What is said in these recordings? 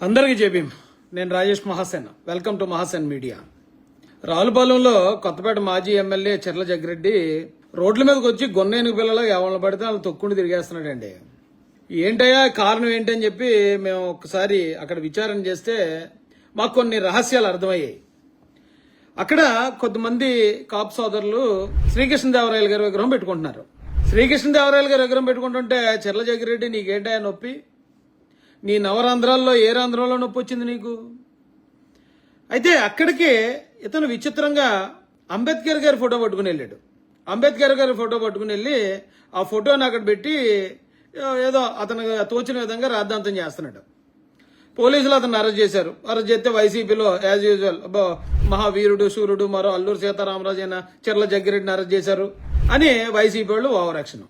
అందరికీ జేబీం. నేను Rajesh Mahasen. Welcome to Mahasen media. రావులపాలెంలో కొత్తపేట మాజీ ఎమ్మెల్యే చెర్ల జగ్గిరెడ్డి రోడ్ల మీదకి వచ్చి గొన్నేనుగు పిల్లలు ఎవరిని పడితే వాళ్ళు తొక్కుని తిరిగేస్తున్నాడండి. ఏంటయ్యా కారణం ఏంటని చెప్పి మేము ఒకసారి అక్కడ విచారణ చేస్తే మాకు కొన్ని రహస్యాలు అర్థమయ్యాయి. అక్కడ కొంతమంది కాపు సోదరులు శ్రీకృష్ణదేవరాయలు గారి విగ్రహం పెట్టుకుంటున్నారు. శ్రీకృష్ణదేవరాయలు గారి విగ్రహం పెట్టుకుంటుంటే చెర్ల జగ్గిరెడ్డి నీకేంటయా నొప్పి? నీ నవరంధ్రాల్లో ఏ రంధ్రంలో నొప్పి వచ్చింది నీకు? అయితే అక్కడికి ఇతను విచిత్రంగా అంబేద్కర్ గారి ఫోటో పట్టుకుని వెళ్ళాడు. అంబేద్కర్ గారి ఫోటో పట్టుకుని వెళ్ళి ఆ ఫోటోని అక్కడ పెట్టి ఏదో అతను తోచిన విధంగా రాద్ధాంతం చేస్తున్నాడు. పోలీసులు అతను అరెస్ట్ చేశారు. అరెస్ట్ చేస్తే వైసీపీలో యాజ్ యూజువల్ మహావీరుడు సూర్యుడు మరో అల్లూరు సీతారామరాజు అయిన చెర్ల జగ్గిరెడ్డిని అరెస్ట్ చేశారు అని వైసీపీ వాళ్ళు ఓవర్ యాక్షన్.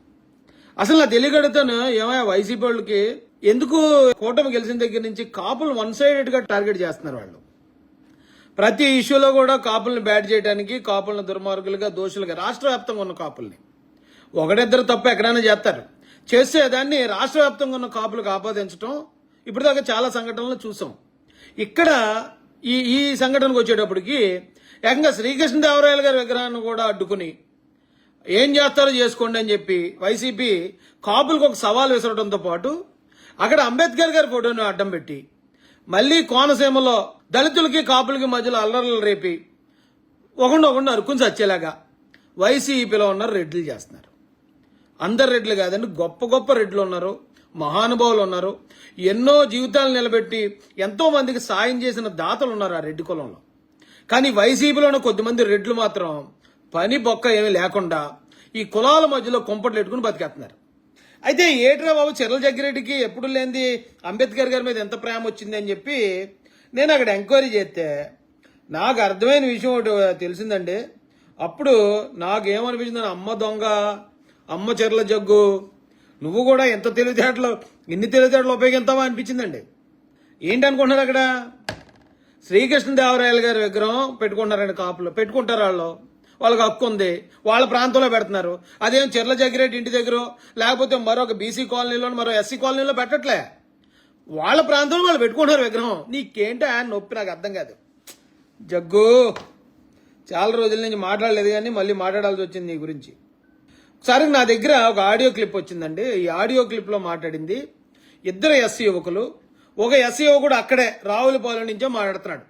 అసలు నా తెలియగడుతాను ఏమయ్యా వైసీపీ వాళ్ళకి ఎందుకు కూటమి గెలిచిన దగ్గర నుంచి కాపులు వన్ సైడెడ్ గా టార్గెట్ చేస్తున్నారు. వాళ్ళు ప్రతి ఇష్యూలో కూడా కాపుల్ని బ్యాట్ చేయడానికి, కాపులను దుర్మార్గులుగా దోషులుగా రాష్ట్ర వ్యాప్తంగా ఉన్న కాపుల్ని ఒకటిద్దరు తప్ప ఎక్కడైనా చేస్తారు. చేస్తే దాన్ని రాష్ట్ర వ్యాప్తంగా ఉన్న కాపులకు ఆపాదించడం ఇప్పుడు దాకా చాలా సంఘటనలు చూసాం. ఇక్కడ ఈ సంఘటనకు వచ్చేటప్పటికి ఏకంగా శ్రీకృష్ణదేవరాయలు గారి విగ్రహాన్ని కూడా అడ్డుకుని ఏం చేస్తారో చేసుకోండి అని చెప్పి వైసీపీ కాపులకు ఒక సవాల్ విసరడంతో పాటు అక్కడ అంబేద్కర్ గారి ఫోటోను అడ్డం పెట్టి మళ్లీ కోనసీమలో దళితులకి కాపులకి మధ్యలో అల్లర్లు రేపి ఒకళ్ళు అరుకుని చచ్చేలాగా వైసీపీలో ఉన్న రెడ్లు చేస్తున్నారు. అందరు రెడ్లు కాదండి, గొప్ప గొప్ప రెడ్లు ఉన్నారు, మహానుభావులు ఉన్నారు, ఎన్నో జీవితాలు నిలబెట్టి ఎంతో మందికి సాయం చేసిన దాతలు ఉన్నారు ఆ రెడ్డి కులంలో. కానీ వైసీపీలోని కొద్దిమంది రెడ్లు మాత్రం పని బొక్క ఏమీ లేకుండా ఈ కులాల మధ్యలో కుంపట్లు పెట్టుకుని బతికేస్తున్నారు. అయితే ఏట్రా బాబు చెర్ల జగ్గిరెడ్డికి ఎప్పుడు లేనిది అంబేద్కర్ గారి మీద ఎంత ప్రేమ వచ్చింది అని చెప్పి నేను అక్కడ ఎంక్వైరీ చేస్తే నాకు అర్థమైన విషయం ఒకటి తెలిసిందండి. అప్పుడు నాకేమనిపించిందని, అమ్మ దొంగ, అమ్మ చెర్ల జగ్గు, నువ్వు కూడా ఎంత ఇన్ని తెలివితేటలు ఉపయోగిస్తావా అనిపించిందండి. ఏంటనుకుంటున్నారు అక్కడ శ్రీకృష్ణదేవరాయలు గారి విగ్రహం పెట్టుకుంటున్నారండి. కాపులు పెట్టుకుంటారు, వాళ్ళకి హక్కు ఉంది, వాళ్ళ ప్రాంతంలో పెడుతున్నారు. అదేం చెర్ల జగ్గిరెడ్డి ఇంటి దగ్గర లేకపోతే మరొక బీసీ కాలనీలో మరో ఎస్సీ కాలనీలో పెట్టట్లే, వాళ్ళ ప్రాంతంలో వాళ్ళు పెట్టుకుంటారు విగ్రహం. నీకేంటి ఆయన నొప్పి నాకు అర్థం కాదు. జగ్గు చాలా రోజుల నుంచి మాట్లాడలేదు కానీ మళ్ళీ మాట్లాడాల్సి వచ్చింది నీ గురించి. ఒకసారి నా దగ్గర ఒక ఆడియో క్లిప్ వచ్చిందండి. ఈ ఆడియో క్లిప్ లో మాట్లాడింది ఇద్దరు ఎస్సీ యువకులు. ఒక ఎస్సీ యువకుడు అక్కడే రావులపాలెం నుంచో మాట్లాడుతున్నాడు.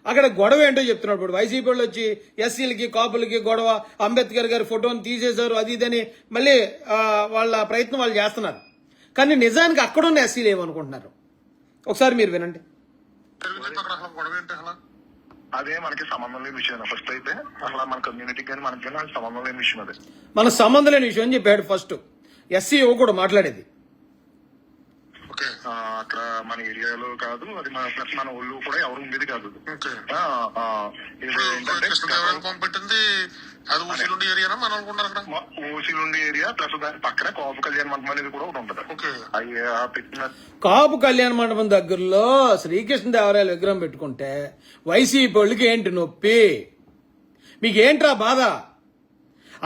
అక్కడ గొడవ ఏంటో చెప్తున్నాడు. ఇప్పుడు వైసీపీ వాళ్ళు వచ్చి ఎస్సీలకి కాపులకి గొడవ, అంబేద్కర్ గారి ఫోటోని తీసేశారు, అది ఇదని మళ్ళీ వాళ్ళ ప్రయత్నం వాళ్ళు చేస్తున్నారు. కానీ నిజానికి అక్కడున్న ఎస్సీలు ఏమనుకుంటున్నారు ఒకసారి మీరు వినండి. అదే మనకి సంబంధం లేని విషయం. ఫస్ట్ అయితే అసలు మన కమ్యూనిటీకి కానీ మనకి కానీ సంబంధం లేని విషయం. అదే మన సంబంధం లేని విషయం అని చెప్పాడు ఫస్ట్ ఎస్సీ యువకుడు మాట్లాడేది. అక్కడ మన ఏరియాలో కాదు, అది ప్లస్ మన ఊళ్ళో కూడా ఎవరు ఉండేది కాదు. పెట్టింది అది ఊసిలుండి ఏరియా మనం అనుకుంటారు. ఊసిలుండి ఏరియా ప్లస్ దాని పక్కన కాపు కళ్యాణ మండపం అనేది కూడా ఒకటి ఉంటుంది. పెట్టిన కాపు కళ్యాణ మండపం దగ్గరలో శ్రీకృష్ణదేవరాయల విగ్రహం పెట్టుకుంటే వైసీపీ వాళ్ళకి ఏంటి నొప్పి? మీకేంట్రా బాధ?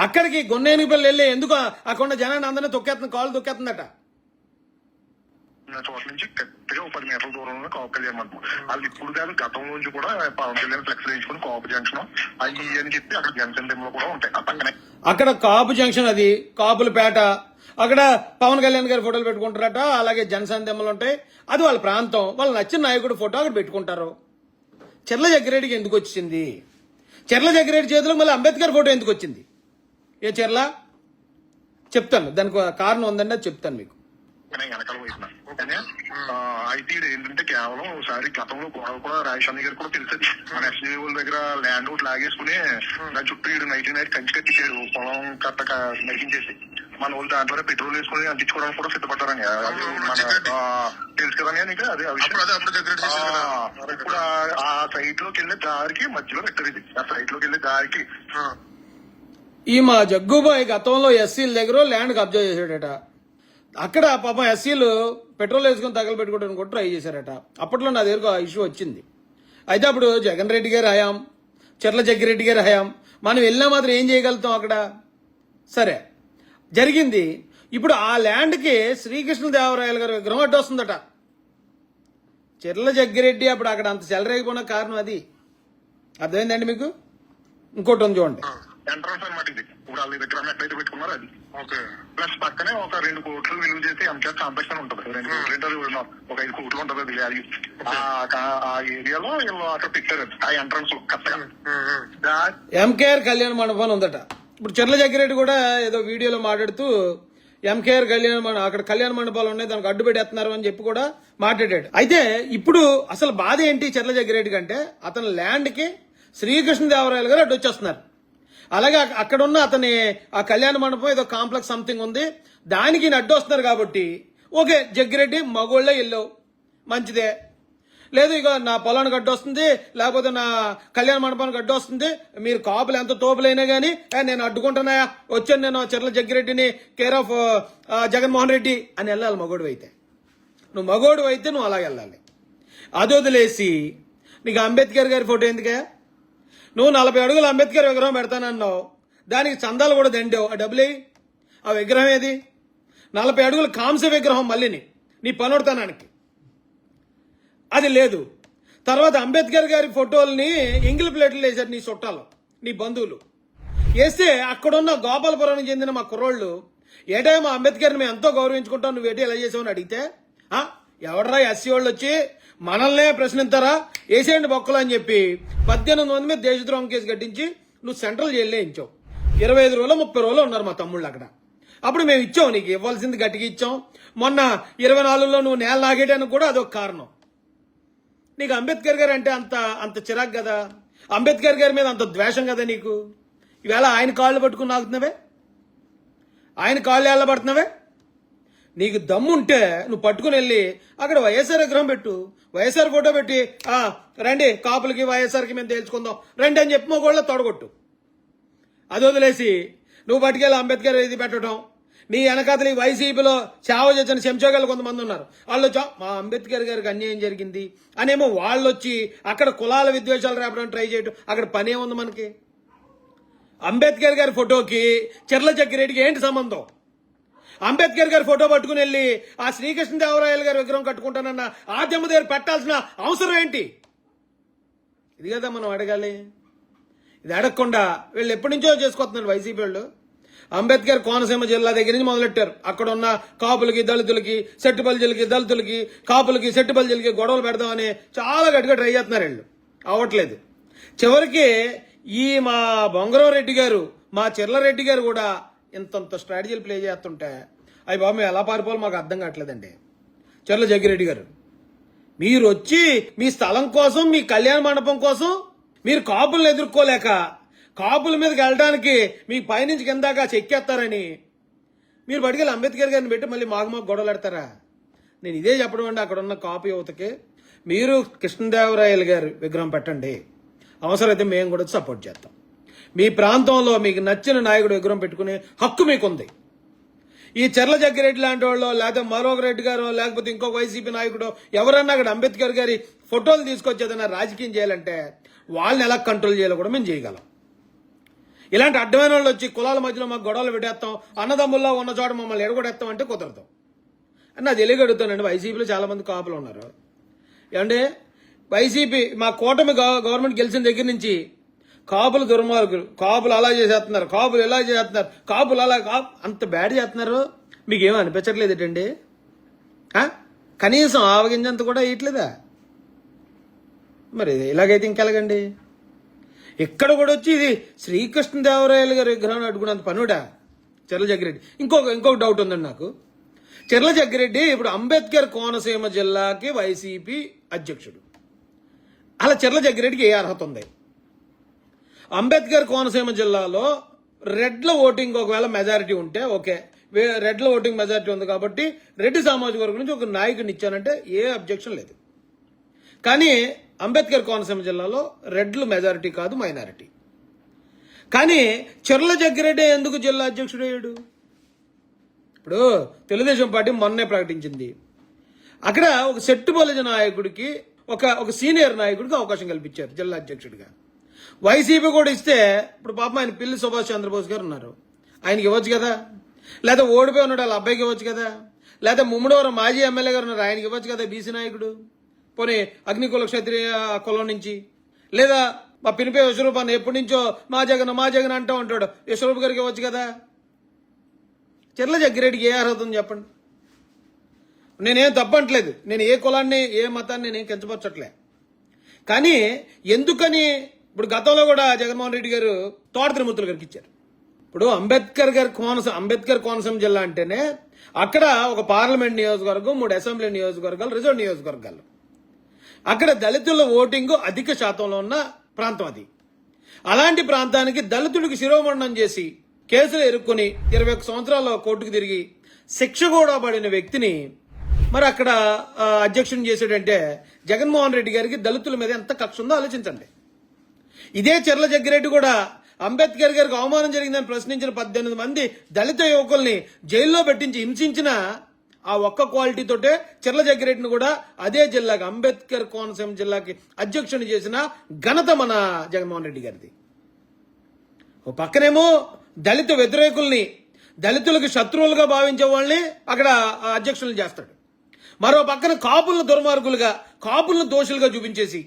అక్కడికి గొన్నేనుగుపల్లి వెళ్ళి ఎందుకు అక్కడ జనాన్ని అందరినీ కాలు తొక్కేస్తుందట. చోట్ల నుంచి గట్టిగా 10 మీటర్ల దూరంలో కాపు కళ్యాణ మండపం. వాళ్ళు ఇప్పుడు కాదు, గతం నుంచి కూడా పవన్ కళ్యాణ్ ఫ్లెక్స్ వేయించుకుని కాపు జంక్షన్ అయ్యి అని చెప్పి అక్కడ జంక్షన్ టైంలో కూడా ఉంటాయి. ఆ పక్కనే అక్కడ కాపు జంక్షన్, అది కాపులపేట, అక్కడ పవన్ కళ్యాణ్ గారి ఫోటోలు పెట్టుకుంటారట. అలాగే జనసేన దెమ్మలు ఉంటాయి, అది వాళ్ళ ప్రాంతం. వాళ్ళు నచ్చిన నాయకుడు ఫోటో అక్కడ పెట్టుకుంటారు. చెర్ల జగ్గిరెడ్డికి ఎందుకు వచ్చింది? చెర్ల జగ్గిరెడ్డి చేతిలో మళ్ళీ అంబేద్కర్ ఫోటో ఎందుకు వచ్చింది? ఏ చెర్ల చెప్తాను, దానికి కారణం ఉందండి, అది చెప్తాను మీకు. వెనకాల వైపున అయితే ఏంటంటే కేవలం ఒకసారి గతంలో గొడవ కూడా రాజశాని గారు కూడా తెలిసేది. మన ఎస్సీ వాళ్ళ దగ్గర ల్యాండ్ ఒకటి లాగేసుకుని దాని చుట్టూ 19 కంచి కట్టించారు, పొలం కట్ట నరికించేసి. మన వాళ్ళు దాంట్లోనే పెట్రోల్ వేసుకుని అంటించుకోవడానికి కూడా సిద్ధపడ్డారని తెలుసు కదా నీకు. అదే ఇప్పుడు ఆ సైట్ లోకి వెళ్ళే దారికి మధ్యలో పెట్టారు ఇది. ఆ సైట్ లోకి వెళ్ళే దారికి ఈ మా జగ్గుబాయ్ గతంలో ఎస్సీల దగ్గర ల్యాండ్ కబ్జా చేశాడట. అక్కడ పాపం ఎస్సీలు పెట్రోల్ వేసుకుని తగలబెట్టుకోవడానికి కూడా ట్రై చేశారట. అప్పట్లో నా దగ్గరకు ఆ ఇష్యూ వచ్చింది. అయితే అప్పుడు జగన్ రెడ్డి గారు హయాం, చెర్ల జగ్గిరెడ్డి గారు హయాం, మనం వెళ్ళినా మాత్రం ఏం చేయగలుగుతాం అక్కడ? సరే జరిగింది. ఇప్పుడు ఆ ల్యాండ్కి శ్రీకృష్ణదేవరాయలు గారి విగ్రహం అడ్డు వస్తుందట. చెర్ల జగ్గిరెడ్డి అప్పుడు అక్కడ అంత చెలరేగిపోయిన కారణం అది. అర్థమైందండి మీకు? ఇంకోటి ఉంది చూడండి. ఎంట్రన్స్ అనమాట ఇది. ఇప్పుడు వాళ్ళ దగ్గర ఎట్లయితే పెట్టుకున్నారో అది. ఓకే. ప్లస్ పక్కనే ఒక 2 కోట్లు విలువ చేసి ఎంసెట్ కాంప్లెక్స్ అని ఉంటుంది. 2 కోట్లు ఒక 5 కోట్లు ఉంటుంది అది వాల్యూ. ఆ ఏరియాలో వీళ్ళు అక్కడ పెట్టారు ఆ ఎంట్రన్స్ కొత్తగా. ఎంకేఆర్ కళ్యాణ మండపం ఉందట. ఇప్పుడు చెర్ల జగ్గిరెడ్డి కూడా ఏదో వీడియోలో మాట్లాడుతూ ఎంకేఆర్ అక్కడ కళ్యాణ మండపాలు ఉన్నాయి, దానికి అడ్డు పెట్టేస్తున్నారు అని చెప్పి కూడా మాట్లాడాడు. అయితే ఇప్పుడు అసలు బాధ ఏంటి చెర్ల జగ్గిరెడ్డి కంటే, అతని ల్యాండ్ కి శ్రీకృష్ణదేవరాయలు గారు అడ్డు వచ్చేస్తున్నారు. అలాగే అక్కడ ఉన్న అతని ఆ కళ్యాణ మండపం ఏదో కాంప్లెక్స్ సంథింగ్ ఉంది, దానికి అడ్డు వస్తున్నారు. కాబట్టి ఓకే జగ్గిరెడ్డి మగోళ్ళే వెళ్ళావు, మంచిదే. లేదు ఇక నా పొలానికి అడ్డు వస్తుంది, లేకపోతే నా కళ్యాణ మండపానికి అడ్డు వస్తుంది, మీరు కాపులు ఎంత తోపులైనా కానీ నేను అడ్డుకుంటున్నాయా, వచ్చాను నేను చెర్ల జగ్గిరెడ్డిని కేర్ ఆఫ్ జగన్మోహన్ రెడ్డి అని వెళ్ళాలి. మగోడు అయితే నువ్వు మగోడు అయితే నువ్వు అలాగే వెళ్ళాలి. అది వదిలేసి నీకు అంబేద్కర్ గారి ఫోటో ఎందుకే? నువ్వు 40 అడుగులు అంబేద్కర్ విగ్రహం పెడతానన్నావు, దానికి చందాలు కూడా దండావు. ఆ డబ్బులే ఆ విగ్రహం ఏది? 40 అడుగులు కాంస్య విగ్రహం మళ్ళీ నీ పనొడతానానికి అది లేదు. తర్వాత అంబేద్కర్ గారి ఫోటోల్ని ఎంగిల్ ప్లేట్లు వేశారు నీ చుట్టాలు, నీ బంధువులు వేస్తే అక్కడున్న గోపాలపురానికి చెందిన మా కుర్రోళ్ళు ఏటా మా అంబేద్కర్ని మేము ఎంతో గౌరవించుకుంటాం, నువ్వేటి ఎలా చేసావని అడిగితే ఎవడరా ఎస్సీ వాళ్ళు వచ్చి మనల్నే ప్రశ్నిస్తారా, వేసేయండి బొక్కలు అని చెప్పి 18 మంది మీద దేశద్రోహం కేసు కట్టించి నువ్వు సెంట్రల్ జైల్లో ఇచ్చావు. 25 రోజులు 30 రోజులు ఉన్నారు మా తమ్ముళ్ళు అక్కడ. అప్పుడు మేము ఇచ్చాం, నీకు ఇవ్వాల్సింది గట్టిగా ఇచ్చాం. మొన్న 24లో నువ్వు నేల నాగేయడానికి కూడా అదొక కారణం. నీకు అంబేద్కర్ గారు అంటే అంత చిరాకు కదా, అంబేద్కర్ గారి మీద అంత ద్వేషం కదా నీకు. ఈవేళ ఆయన కాళ్ళు పట్టుకుని నాకుతున్నావే, ఆయన కాళ్ళు ఏళ్ళబడుతున్నావే. నీకు దమ్ముంటే నువ్వు పట్టుకుని వెళ్ళి అక్కడ వైఎస్ఆర్ విగ్రహం పెట్టు, వైఎస్ఆర్ ఫోటో పెట్టి రండి కాపులకి వైఎస్ఆర్కి మేము తేల్చుకుందాం రండి అని చెప్పి మొగోళ్ళ తొడగొట్టు. అది వదిలేసి నువ్వు పట్టుకెళ్ళి అంబేద్కర్ ఇది పెట్టడం, నీ వెనకాతలు ఈ వైసీపీలో సేవ చేసిన చెంచోగాళ్ళు కొంతమంది ఉన్నారు, వాళ్ళు వచ్చా మా అంబేద్కర్ గారికి అన్యాయం జరిగింది అనేమో వాళ్ళు వచ్చి అక్కడ కులాల విద్వేషాలు రేపడానికి ట్రై చేయడం. అక్కడ పనే ఉంది మనకి. అంబేద్కర్ గారి ఫోటోకి చెర్ల జగ్గిరెడ్డికి ఏంటి సంబంధం? అంబేద్కర్ గారి ఫోటో పట్టుకుని వెళ్ళి ఆ శ్రీకృష్ణదేవరాయలు గారి విగ్రహం కట్టుకుంటానన్న ఆద్యమ దగ్గర పెట్టాల్సిన అవసరం ఏంటి? ఇది కదా మనం అడగాలి. ఇది అడగకుండా వీళ్ళు ఎప్పటి నుంచో చేసుకొస్తున్నారు వైసీపీ వాళ్ళు. అంబేద్కర్ కోనసీమ జిల్లా దగ్గర నుంచి మొదలెట్టారు. అక్కడ ఉన్న కాపులకి దళితులకి సెట్టుబల్జీలకి దళితులకి కాపులకి సెట్టుబల్జీలకి గొడవలు పెడదామని చాలా గట్టిగా ట్రై చేస్తున్నారు. వీళ్ళు అవ్వట్లేదు. చివరికి ఈ మా బొంగరం రెడ్డి గారు మా చెర్లరెడ్డి గారు కూడా ఇంతంత స్ట్రాటజీలు ప్లే చేస్తుంటే అవి బాబు మేము ఎలా పారిపోవాలి మాకు అర్థం కావట్లేదండి. చెర్ల జగ్గిరెడ్డి గారు మీరు వచ్చి మీ స్థలం కోసం మీ కళ్యాణ మండపం కోసం మీరు కాపులను ఎదుర్కోలేక కాపుల మీదకి వెళ్ళడానికి మీ పైనుంచి కిందాక చెక్కేస్తారని మీరు పట్టుకెళ్ళి అంబేద్కర్ గారిని పెట్టి మళ్ళీ మాకు గొడవలు పెడతారా? నేను ఇదే చెప్పడం అండి. అక్కడ ఉన్న కాపు యువతకి మీరు కృష్ణదేవరాయలు గారి విగ్రహం పెట్టండి, అవసరమైతే మేము కూడా సపోర్ట్ చేస్తాం. మీ ప్రాంతంలో మీకు నచ్చిన నాయకుడు విగ్రహం పెట్టుకునే హక్కు మీకుంది. ఈ చెర్ల జగ్గిరెడ్డి లాంటి వాళ్ళు లేకపోతే మరొక రెడ్డి గారు లేకపోతే ఇంకొక వైసీపీ నాయకుడు ఎవరన్నా అక్కడ అంబేద్కర్ గారి ఫోటోలు తీసుకొచ్చేదన్నా రాజకీయం చేయాలంటే వాళ్ళని ఎలా కంట్రోల్ చేయాలో కూడా మేము చేయగలం. ఇలాంటి అడ్డమైన వాళ్ళు వచ్చి కులాల మధ్యలో మాకు గొడవలు పెట్టేస్తాం, అన్నదమ్ముల్లో ఉన్న చోట మమ్మల్ని ఎడగొడేస్తాం అంటే కుదరదు అని నాకు తెలియగడుగుతానండి. వైసీపీలో చాలా మంది కాపులు ఉన్నారు. ఏమంటే వైసీపీ మా కూటమి గవర్నమెంట్ గెలిచిన దగ్గర నుంచి కాపులు దుర్మార్గులు, కాపులు అలా చేసేస్తున్నారు, కాపులు ఎలా చేస్తున్నారు, కాపులు అలా అంత బ్యాడ్ చేస్తున్నారు. మీకు ఏమీ అనిపించట్లేదు ఏంటండి? కనీసం ఆవగింజంత కూడా వేయట్లేదా? మరి ఇలాగైతే ఇంకెలాగండి? ఇక్కడ కూడా వచ్చి ఇది శ్రీకృష్ణదేవరాయలు గారి విగ్రహాన్ని అడ్డుకున్నంత పనుడా చెర్ల జగ్గిరెడ్డి? ఇంకొక డౌట్ ఉందండి నాకు. చెర్ల జగ్గిరెడ్డి ఇప్పుడు అంబేద్కర్ కోనసీమ జిల్లాకి వైసీపీ అధ్యక్షుడు. అలా చెర్ల జగ్గిరెడ్డికి ఏ అర్హత ఉంది? అంబేద్కర్ కోనసీమ జిల్లాలో రెడ్ల ఓటింగ్ ఒకవేళ మెజారిటీ ఉంటే ఓకే, రెడ్ల ఓటింగ్ మెజారిటీ ఉంది కాబట్టి రెడ్డి సామాజిక వర్గం నుంచి ఒక నాయకుడిని ఇచ్చానంటే ఏ అబ్జెక్షన్ లేదు. కానీ అంబేద్కర్ కోనసీమ జిల్లాలో రెడ్లు మెజారిటీ కాదు, మైనారిటీ. కానీ చెర్ల జగ్గిరెడ్డి ఎందుకు జిల్లా అధ్యక్షుడు అయ్యాడు? ఇప్పుడు తెలుగుదేశం పార్టీ మొన్నే ప్రకటించింది అక్కడ ఒక సెట్టుబలిజ నాయకుడికి ఒక సీనియర్ నాయకుడికి అవకాశం కల్పించారు జిల్లా అధ్యక్షుడిగా. వైసీపీ కూడా ఇస్తే ఇప్పుడు పాపం ఆయన పిల్లి సుభాష్ చంద్రబోస్ గారు ఉన్నారు, ఆయనకి ఇవ్వచ్చు కదా. లేదా ఓడిపోయి ఉన్నాడు వాళ్ళ అబ్బాయికి ఇవ్వచ్చు కదా. లేదా ముమ్మడివరం మాజీ ఎమ్మెల్యే గారు ఉన్నారు, ఆయనకి ఇవ్వచ్చు కదా బీసీ నాయకుడు. పోనీ అగ్నికుల క్షత్రియ కులం నుంచి, లేదా మా పినిపే విశ్వరూప్ అన్న ఎప్పటి నుంచో మా జగన్ అంటూ ఉంటాడు, విశ్వరూప్ గారికి ఇవ్వచ్చు కదా. చెర్ల జగ్గిరెడ్డికి ఏ అర్హత ఉంది చెప్పండి? నేనేం తప్పట్లేదు, నేను ఏ కులాన్ని ఏ మతాన్ని నేనేం కించపరచట్లే. కానీ ఎందుకని ఇప్పుడు గతంలో కూడా జగన్మోహన్ రెడ్డి గారు తోట తిరుమూర్తులు గారికి ఇచ్చారు. ఇప్పుడు అంబేద్కర్ కోనసీమ జిల్లా అంటేనే అక్కడ ఒక పార్లమెంట్ నియోజకవర్గం, 3 అసెంబ్లీ నియోజకవర్గాలు, రిజర్వ్ నియోజకవర్గాలు. అక్కడ దళితుల ఓటింగ్ అధిక శాతంలో ఉన్న ప్రాంతం అది. అలాంటి ప్రాంతానికి దళితుడికి శిరోమండనం చేసి కేసులు ఎరుక్కుని 21 సంవత్సరాలు కోర్టుకు తిరిగి శిక్ష కూడా పడిన వ్యక్తిని మరి అక్కడ అధ్యక్షుని చేసాడంటే జగన్మోహన్ రెడ్డి గారికి దళితుల మీద ఎంత కక్ష ఉందో ఆలోచించండి. ఇదే చెర్ల జగ్గిరెడ్డి కూడా అంబేద్కర్ గారికి అవమానం జరిగిందని ప్రశ్నించిన 18 మంది దళిత యువకుల్ని జైల్లో పెట్టించి హింసించిన ఆ ఒక్క క్వాలిటీతోటే చెర్ల జగ్గిరెడ్డిని కూడా అదే జిల్లాకి, అంబేద్కర్ కోనసీమ జిల్లాకి అధ్యక్షుని చేసిన ఘనత మన జగన్మోహన్ రెడ్డి గారిది. ఓ పక్కనేమో దళిత వ్యతిరేకుల్ని, దళితులకు శత్రువులుగా భావించే వాళ్ళని అక్కడ అధ్యక్షులను చేస్తాడు. మరో పక్కన కాపులను దుర్మార్గులుగా, కాపులను దోషులుగా చూపించేసి,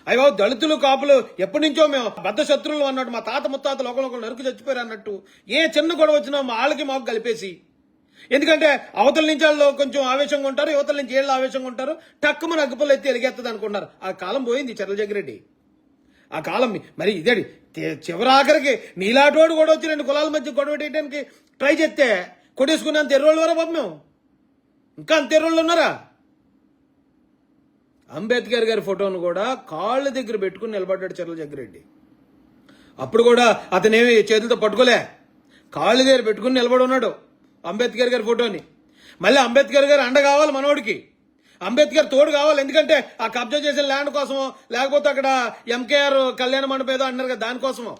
అయ్యో దళితులు కాపులు ఎప్పటి నుంచో మేము బద్ద శత్రువులు అన్నట్టు, మా తాత ముత్తాతలు ఒకరు నరుకు చచ్చిపోయారు అన్నట్టు ఏ చిన్న గొడవ వచ్చినా వాళ్ళకి మాకు కలిపేసి, ఎందుకంటే అవతల నుంచి వాళ్ళు కొంచెం ఆవేశంగా ఉంటారు, యువతల నుంచి ఏళ్ళు ఆవేశంగా ఉంటారు, టక్కుమని అగ్గిపుల్ల ఎత్తి ఎలిగేస్తుంది అనుకున్నారు. ఆ కాలం పోయింది చెర్ల జగ్గిరెడ్డి. ఆ కాలం మరి ఇదేడి చివరాఖరికి నీలాటోడు కూడా వచ్చి 2 కులాల మధ్య గొడవ వేయడానికి ట్రై చేస్తే కొట్టేసుకున్నంత ఎర్రోళ్ళు వరా బాబు మేము, ఇంకా అంత ఎర్రోళ్ళు ఉన్నారా? అంబేద్కర్ గారి ఫోటోను కూడా కాళ్ళ దగ్గర పెట్టుకుని నిలబడ్డాడు చెర్ల జగ్గిరెడ్డి. అప్పుడు కూడా అతనేమి చేతులతో పట్టుకోలే, కాళ్ళ దగ్గర పెట్టుకుని నిలబడి ఉన్నాడు అంబేద్కర్ గారి ఫోటోని. మళ్ళీ అంబేద్కర్ గారు అండ కావాలి మనోడికి, అంబేద్కర్ తోడు కావాలి. ఎందుకంటే ఆ కబ్జా చేసిన ల్యాండ్ కోసమో, లేకపోతే అక్కడ ఎంకేఆర్ కళ్యాణ మండపం ఏదో అన్నారు కదా దానికోసమో,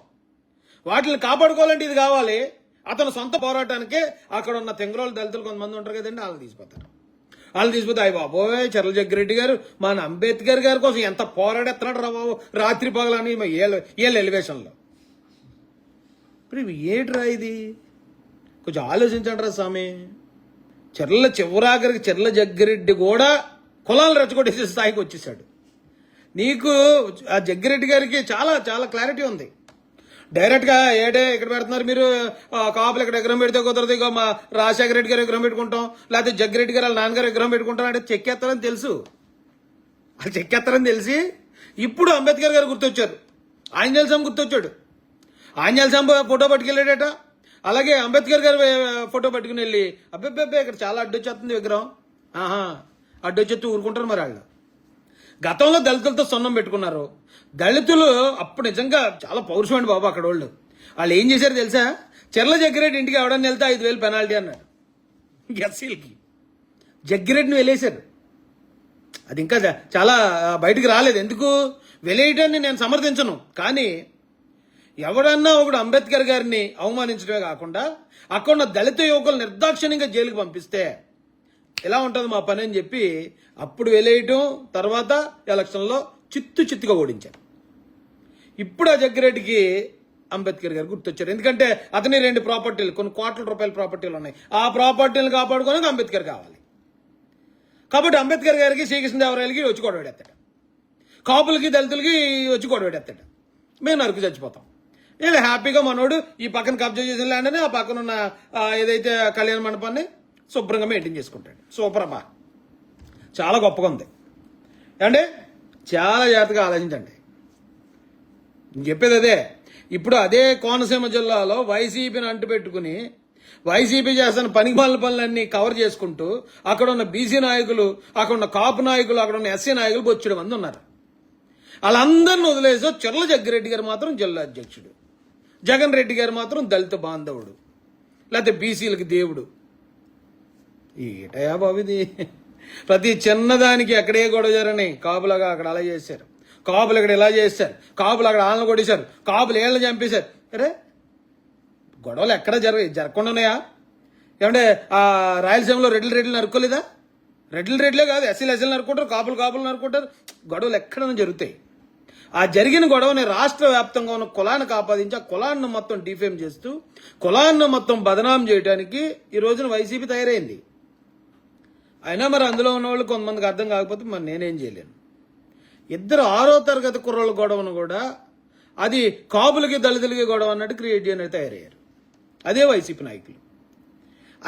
వాటిని కాపాడుకోవాలంటే ఇది కావాలి. అతను సొంత పోరాటానికి అక్కడ ఉన్న తెంగరోళ్ళు దళితులు కొంతమంది ఉంటారు కదండి, వాళ్ళని తీసిపోతే అయ్యి బాబోయ్ చెర్ల జగ్గిరెడ్డి గారు మన అంబేద్కర్ గారి కోసం ఎంత పోరాడేస్తున్నాడు రా బాబు, రాత్రి పగలని ఏళ్ళ ఎలివేషన్లో. ఇప్పుడు ఏట్రా ఇది? కొంచెం ఆలోచించండి రా స్వామి. చివరాఖరికి చెర్ల జగ్గిరెడ్డి కూడా కులాలు రెచ్చగొట్టేసే స్థాయికి వచ్చేసాడు. నీకు ఆ జగ్గిరెడ్డి గారికి చాలా చాలా క్లారిటీ ఉంది. డైరెక్ట్గా ఏడే ఇక్కడ పెడుతున్నారు మీరు, కాపులు ఇక్కడ విగ్రహం పెడితే కుదరదు, ఇక మా రాజశేఖర రెడ్డి గారు విగ్రహం పెట్టుకుంటాం, లేకపోతే జగ్గిరెడ్డి గారు వాళ్ళ నాన్నగారు విగ్రహం పెట్టుకుంటాం అంటే చెక్కేస్తారని తెలుసు. వాళ్ళు చెక్కేస్తారని తెలిసి ఇప్పుడు అంబేద్కర్ గారు గుర్తొచ్చారు, ఆంజనేయ స్వామి గుర్తొచ్చాడు. ఆంజనేయ స్వామి ఫోటో పట్టుకెళ్ళాడట, అలాగే అంబేద్కర్ గారు ఫోటో పట్టుకుని వెళ్ళి అబ్బెబ్బెబ్బే ఇక్కడ చాలా అడ్డొచ్చేస్తుంది విగ్రహం, అడ్డొచ్చేస్తూ ఊరుకుంటారు. మరి వాళ్ళు గతంలో దళితులతో సొన్నం పెట్టుకున్నారు. దళితులు అప్పుడు నిజంగా చాలా పౌరుషమండి బాబు అక్కడ వాళ్ళు ఏం చేశారు తెలుసా? చెర్ల జగ్గిరెడ్డి ఇంటికి ఎవడన్నా వెళ్తే 5,000 పెనాల్టీ అన్నాడు ఎస్సీలకి. జగ్గిరెడ్డిని వెలేశారు. అది ఇంకా చాలా బయటికి రాలేదు. ఎందుకు వెలేయటాన్ని నేను సమర్థించను, కానీ ఎవడన్నా ఒకడు అంబేద్కర్ గారిని అవమానించడమే కాకుండా అక్కడ ఉన్న దళిత యువకులు నిర్దాక్షిణ్యంగా జైలుకి పంపిస్తే ఎలా ఉంటుంది మా పని అని చెప్పి అప్పుడు వెలేయటం, తర్వాత ఎలక్షన్లో చిత్తుగా ఓడించారు. ఇప్పుడు ఆ జగ్గిరెడ్డికి అంబేద్కర్ గారు గుర్తొచ్చారు. ఎందుకంటే అతని 2 ప్రాపర్టీలు, కొన్ని కోట్ల రూపాయల ప్రాపర్టీలు ఉన్నాయి. ఆ ప్రాపర్టీలు కాపాడుకోవడానికి అంబేద్కర్ కావాలి. కాబట్టి అంబేద్కర్ గారికి శ్రీకృష్ణదేవరాయలకి వచ్చి గొడవ పెడతాడు, కాపులకి దళితులకి వచ్చి గొడవ పెడతాడు. మేము నరుకు చచ్చిపోతాం. వీళ్ళు హ్యాపీగా మనోడు ఈ పక్కన కబ్జా చేసిన ల్యాండ్ అని ఆ పక్కన ఉన్న ఏదైతే కళ్యాణ మండపాన్ని శుభ్రంగా మెయింటైన్ చేసుకుంటాడు. సూపర్ అమ్మా, చాలా గొప్పగా ఉంది అంటే చాలా జాగ్రత్తగా ఆలోచించండి. నేను చెప్పేది అదే. ఇప్పుడు అదే కోనసీమ జిల్లాలో వైసీపీని అంటుపెట్టుకుని వైసీపీ చేస్తున్న పనికిమాలిన పనులన్నీ కవర్ చేసుకుంటూ అక్కడ ఉన్న బీసీ నాయకులు, అక్కడ ఉన్న కాపు నాయకులు, అక్కడ ఉన్న ఎస్సీ నాయకులు బొచ్చెడు మంది ఉన్నారు. వాళ్ళందరిని వదిలేసి చెర్ల జగ్గిరెడ్డి గారు మాత్రం జిల్లా అధ్యక్షుడు, జగన్ రెడ్డి గారు మాత్రం దళిత బాంధవుడు, లేకపోతే బీసీలకి దేవుడు. ఏటయా బాబు ఇది? ప్రతి చిన్నదానికి ఎక్కడే గొడవ జరగని. కాపులాగా అక్కడ అలా చేశారు, కాపులు ఇక్కడ ఇలా చేశారు, కాపులు అక్కడ ఆళ్ళను కొట్టేశారు, కాపులు ఏళ్ళని చంపేశారు. అరే గొడవలు ఎక్కడ జరగకుండా ఉన్నాయా? ఏమంటే ఆ రాయలసీమలో రెడ్లు నరుకోలేదా? రెడ్లే కాదు, ఎస్సీలు నరుకుంటారు, కాపులు నరుకుంటారు. గొడవలు ఎక్కడైనా జరుగుతాయి. ఆ జరిగిన గొడవని రాష్ట్ర వ్యాప్తంగా ఉన్న కులాన్ని ఆపాదించి ఆ కులాన్ని మొత్తం డిఫేమ్ చేస్తూ కులాన్ని మొత్తం బదనాం చేయడానికి ఈ రోజున వైసీపీ తయారైంది. అయినా మరి అందులో ఉన్న వాళ్ళు కొంతమందికి అర్థం కాకపోతే మరి నేనేం చేయలేను. ఇద్దరు 6వ తరగతి కుర్రోళ్ళ గొడవను కూడా అది కాపులకి దళితులకి గొడవ అన్నట్టు క్రియేట్ చేయడానికి తయారయ్యారు. అదే వైసీపీ నాయకులు.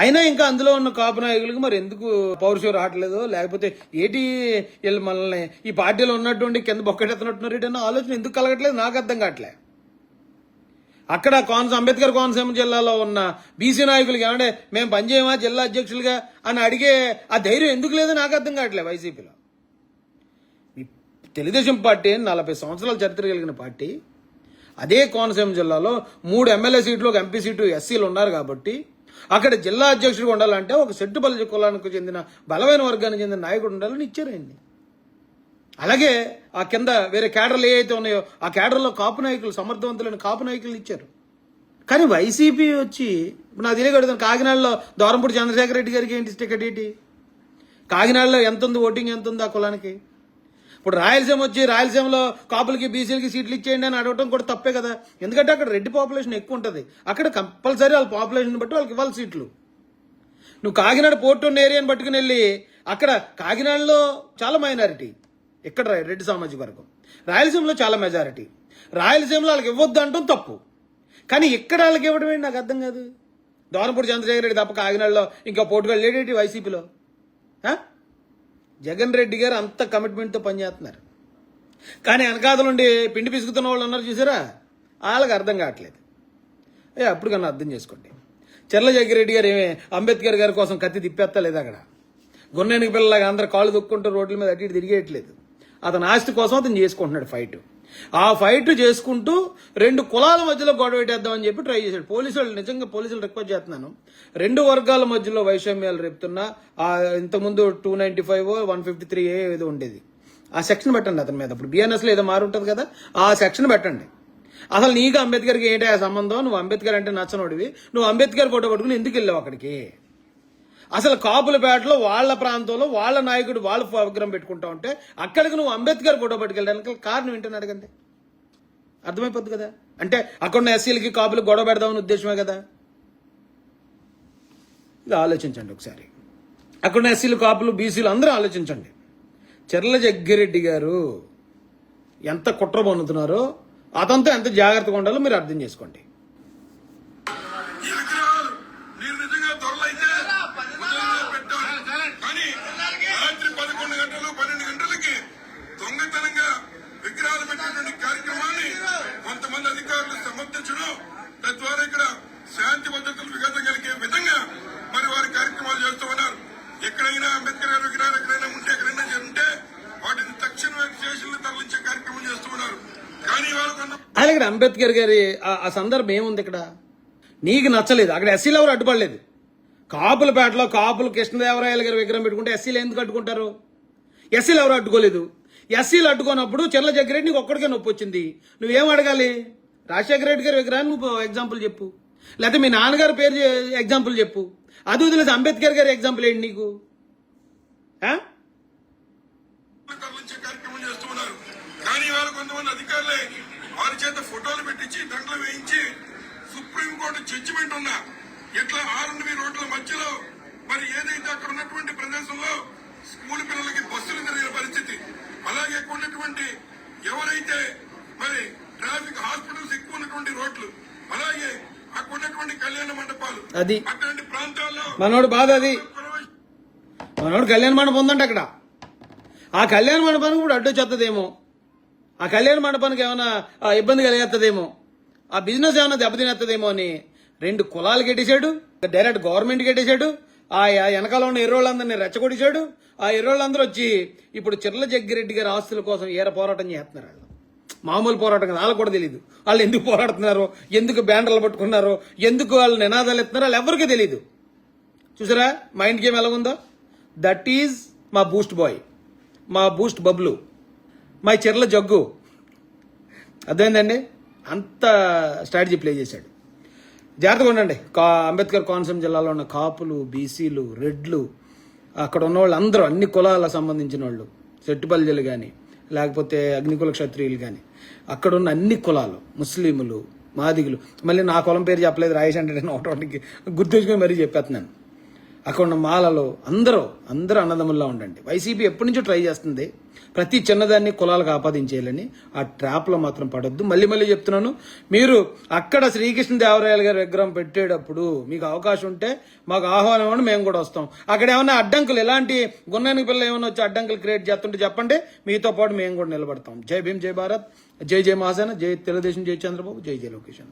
అయినా ఇంకా అందులో ఉన్న కాపు నాయకులకు మరి ఎందుకు పౌరుషం రావట్లేదో, లేకపోతే ఏటి వీళ్ళు మనల్ని ఈ పార్టీలో ఉన్నటువంటి కింద బొక్కటెత్తనట్టున్నారు అన్న ఆలోచన ఎందుకు కలగట్లేదు నాకు అర్థం కావట్లే. అక్కడ అంబేద్కర్ కోనసీమ జిల్లాలో ఉన్న బీసీ నాయకులకి ఏమంటే మేము పనిచేయమా జిల్లా అధ్యక్షులుగా అని అడిగే ఆ ధైర్యం ఎందుకు లేదో నాకు అర్థం కావట్లేదు వైసీపీలో. తెలుగుదేశం పార్టీ 40 సంవత్సరాల చరిత్ర కలిగిన పార్టీ. అదే కోనసీమ జిల్లాలో 3 ఎమ్మెల్యే సీట్లు, ఒక ఎంపీ సీటు ఎస్సీలు ఉన్నారు కాబట్టి అక్కడ జిల్లా అధ్యక్షుడిగా ఉండాలంటే ఒక సెట్టుపల్లి కులానికి చెందిన బలమైన వర్గానికి చెందిన నాయకుడు ఉండాలని ఇచ్చారండి. అలాగే ఆ కింద వేరే కేడర్లు ఏవైతే ఉన్నాయో ఆ కేడర్లో కాపు నాయకులు, సమర్థవంతులైన కాపు నాయకులు ఇచ్చారు. కానీ వైసీపీ వచ్చి ఇప్పుడు నాకు తెలియకూడదు, కాకినాడలో దూరంపూడి చంద్రశేఖర్ రెడ్డి గారికి ఏంటి టికెట్ ఏంటి? కాకినాడలో ఎంత ఉంది ఓటింగ్, ఎంత ఉంది ఆ కులానికి? ఇప్పుడు రాయలసీమ వచ్చి రాయలసీమలో కాపులకి బీసీలకి సీట్లు ఇచ్చేయండి అని అడగటం కూడా తప్పే కదా. ఎందుకంటే అక్కడ రెడ్డి పాపులేషన్ ఎక్కువ ఉంటుంది. అక్కడ కంపల్సరీ వాళ్ళ పాపులేషన్ బట్టి వాళ్ళకి ఇవ్వాలి సీట్లు. నువ్వు కాకినాడ పోర్ట్ ఉన్న ఏరియాని పట్టుకుని వెళ్ళి అక్కడ కాకినాడలో చాలా మైనారిటీ, ఇక్కడ రెడ్డి సామాజిక వర్గం, రాయలసీమలో చాలా మెజారిటీ. రాయలసీమలో వాళ్ళకి ఇవ్వద్దు అంటాం తప్పు, కానీ ఇక్కడ వాళ్ళకి ఇవ్వడం ఏంటి నాకు అర్థం కాదు. దోరంపూడి చంద్రశేఖర్ రెడ్డి తప్ప కాకినాడలో ఇంకా పోటుగాళ్ళు లేడేటి వైసీపీలో. జగన్ రెడ్డి గారు అంత కమిట్మెంట్తో పనిచేస్తున్నారు. కానీ వెనకాదలుండి పిండి పిసుకుతున్న వాళ్ళు ఉన్నారు చూసారా, వాళ్ళకి అర్థం కావట్లేదు. అప్పుడు కన్నా అర్థం చేసుకోండి. చెర్ల జగ్గిరెడ్డి గారు ఏమే అంబేద్కర్ గారి కోసం కత్తి తిప్పేస్తా లేదు. అక్కడ గొన్నేనికి పిల్లలాగా అందరు కాళ్ళు దొక్కుంటూ రోడ్ల మీద అటు ఇటు తిరిగేయట్లేదు. అతని ఆస్తి కోసం అతను చేసుకుంటున్నాడు ఫైట్. ఆ ఫైట్ చేసుకుంటూ 2 కులాల మధ్యలో గొడవ పెట్టేద్దామని చెప్పి ట్రై చేశాడు. నిజంగా పోలీసులు రిక్వెస్ట్ చేస్తున్నాను, 2 వర్గాల మధ్యలో వైషమ్యాలు రేపుతున్నా ఇంతకుముందు 295 153 ఏదో ఉండేది, ఆ సెక్షన్ పెట్టండి అతని మీద. ఇప్పుడు బిఎన్ఎస్లో ఏదో మారు ఉంటుంది కదా, ఆ సెక్షన్ పెట్టండి. అసలు నీకు అంబేద్కర్కి ఏంటి ఆ సంబంధం? నువ్వు అంబేద్కర్ అంటే నచ్చనోడివి, నువ్వు అంబేద్కర్ ఫోటో పట్టుకుని ఎందుకు వెళ్ళావు అక్కడికి? అసలు కాపులపేటలో వాళ్ళ ప్రాంతంలో వాళ్ళ నాయకుడు వాళ్ళ విగ్రహం పెట్టుకుంటా ఉంటే అక్కడికి నువ్వు అంబేద్కర్ ఫోటో పట్టుకెళ్ళడానికి కారణం ఏంటని అడగండి, అర్థమైపోద్ది కదా. అంటే అక్కడున్న ఎస్సీలకి కాపులకు గొడవ పెడదామని ఉద్దేశమే కదా. ఇది ఆలోచించండి ఒకసారి. అక్కడున్న ఎస్సీలు, కాపులు, బీసీలు అందరూ ఆలోచించండి. చెర్ల జగ్గిరెడ్డి గారు ఎంత కుట్ర పొందుతున్నారో అతనితో ఎంత జాగ్రత్తగా ఉండాలో మీరు అర్థం చేసుకోండి. కొంతమంది అధికారులు సమర్థించడం, తద్వారా ఇక్కడ శాంతి భద్రతలు విఘాతం కలిగే విధంగా మరి వారి కార్యక్రమాలు చేస్తూ ఉన్నారు. ఎక్కడైనా అంబేద్కర్ గారి విగ్రహాలు ఎక్కడైనా ఉంటే వాటిని తక్షణ స్టేషన్లు తరలించే కార్యక్రమం చేస్తూ ఉన్నారు. కానీ వాళ్ళు అలాగే అంబేద్కర్ గారి ఆ సందర్భం ఏముంది? ఇక్కడ నీకు నచ్చలేదు, అక్కడ ఎస్సీలు ఎవరు అడ్డుపడలేదు. కాపులపేటలో కాపులు కృష్ణదేవరాయల గారి విగ్రహం పెట్టుకుంటే ఎస్సీలు ఎందుకు అడ్డుకుంటారు? ఎస్సీలు ఎవరు అడ్డుకోలేదు. ఎస్సీలు అడ్డుకున్నప్పుడు చెర్ల జగ్గిరెడ్డి నీకు ఒక్కడికే నొప్పి వచ్చింది. నువ్వేం అడగాలి? రాజశేఖర రెడ్డి గారి విగ్రహాన్ని నువ్వు ఎగ్జాంపుల్ చెప్పు, లేకపోతే మీ నాన్నగారి పేరు ఎగ్జాంపుల్ చెప్పు. అది వదిలేదు అంబేద్కర్ గారి ఎగ్జాంపుల్ ఏంటి నీకు? కార్యక్రమం చేస్తూ ఉన్నారు. కానీ వాళ్ళు కొంతమంది అధికారులే వారి చేత ఫోటోలు పెట్టించి దండలు వేయించి సుప్రీంకోర్టు జడ్జిమెంట్ ఉన్నా ఇట్లా 6 రోడ్ల మధ్యలో మరి ఏదైతే అక్కడ ఉన్నటువంటి ప్రదేశంలో స్కూల్ పిల్లలకి బస్సులు తిరిగిన పరిస్థితి, అలాగే ఉన్నటువంటి ఎవరైతే మరి ట్రాఫిక్ హాస్పిటల్స్ ఎక్కువ ఉన్నటువంటి రోడ్లు, అలాగే అక్కడ ఉన్నటువంటి కళ్యాణ మండపాలు, అది అట్లాంటి ప్రాంతాల్లో మనోడు బాధ. అది మనోడు కళ్యాణ మండపం ఉందంట అక్కడ. ఆ కళ్యాణ మండపానికి ఇప్పుడు అడ్డు వచ్చేస్తుందేమో, ఆ కళ్యాణ మండపానికి ఏమైనా ఇబ్బంది కలిగేస్తుందేమో, ఆ బిజినెస్ ఏమైనా దెబ్బతినేస్తుందేమో అని 2 కులాలు కట్టేశాడు, డైరెక్ట్ గవర్నమెంట్ కట్టేశాడు. ఆ వెనకాల ఉన్న ఎర్రోళ్ళందరినీ రెచ్చగొడిచాడు. ఆ ఎర్రోళ్ళందరూ వచ్చి ఇప్పుడు చెర్ల జగ్గిరెడ్డి గారి ఆస్తుల కోసం పోరాటం చేస్తున్నారు. వాళ్ళు మామూలు పోరాటం కదా, వాళ్ళకు కూడా తెలియదు. వాళ్ళు ఎందుకు పోరాడుతున్నారో, ఎందుకు బ్యానర్లు పట్టుకున్నారో, ఎందుకు వాళ్ళు నినాదాలు ఎత్తున్నారో వాళ్ళు ఎవరికీ తెలియదు. చూసారా మైండ్ గేమ్ ఎలాగుందో? దట్ ఈజ్ మా బూస్ట్ బాయ్, మా బూస్ట్ బబ్లు, మా చెర్ల జగ్గు. అర్థమైందండి? అంత స్ట్రాటజీ ప్లే చేశాడు. జాగ్రత్తగా ఉండండి. అంబేద్కర్ కోనసీమ జిల్లాలో ఉన్న కాపులు, బీసీలు, రెడ్లు, అక్కడ ఉన్న వాళ్ళు అందరూ అన్ని కులాలకు సంబంధించిన వాళ్ళు, సెట్టుపల్లిలు కానీ లేకపోతే అగ్నికుల క్షత్రియులు కానీ, అక్కడ ఉన్న అన్ని కులాలు, ముస్లింలు, మాదిగులు, మళ్ళీ నా కులం పేరు చెప్పలేదు రాయేష్ అంటే నేను ఒకటికి గుర్తుంచుకొని మరీ చెప్పేస్తున్నాను. అక్కడ ఉన్న మాలలో అందరూ అన్నదమ్ముల్లా ఉండండి. వైసీపీ ఎప్పటి నుంచో ట్రై చేస్తుంది ప్రతి చిన్నదాన్ని కులాలకు ఆపాదించేయాలని. ఆ ట్రాప్లో మాత్రం పడొద్దు. మళ్ళీ చెప్తున్నాను, మీరు అక్కడ శ్రీకృష్ణదేవరాయలు గారి విగ్రహం పెట్టేటప్పుడు మీకు అవకాశం ఉంటే మాకు ఆహ్వానం ఇవ్వండి, మేము కూడా వస్తాం. అక్కడ ఏమైనా అడ్డంకులు, ఎలాంటి గున్నానికి పిల్లలు ఏమైనా వచ్చి అడ్డంకులు క్రియేట్ చేస్తుంటే చెప్పండి, మీతో పాటు మేము కూడా నిలబడతాం. జై భీమ్, జై భారత్, జై మహాసేన, జై తెలుగుదేశం, జై చంద్రబాబు, జై లోకేష్.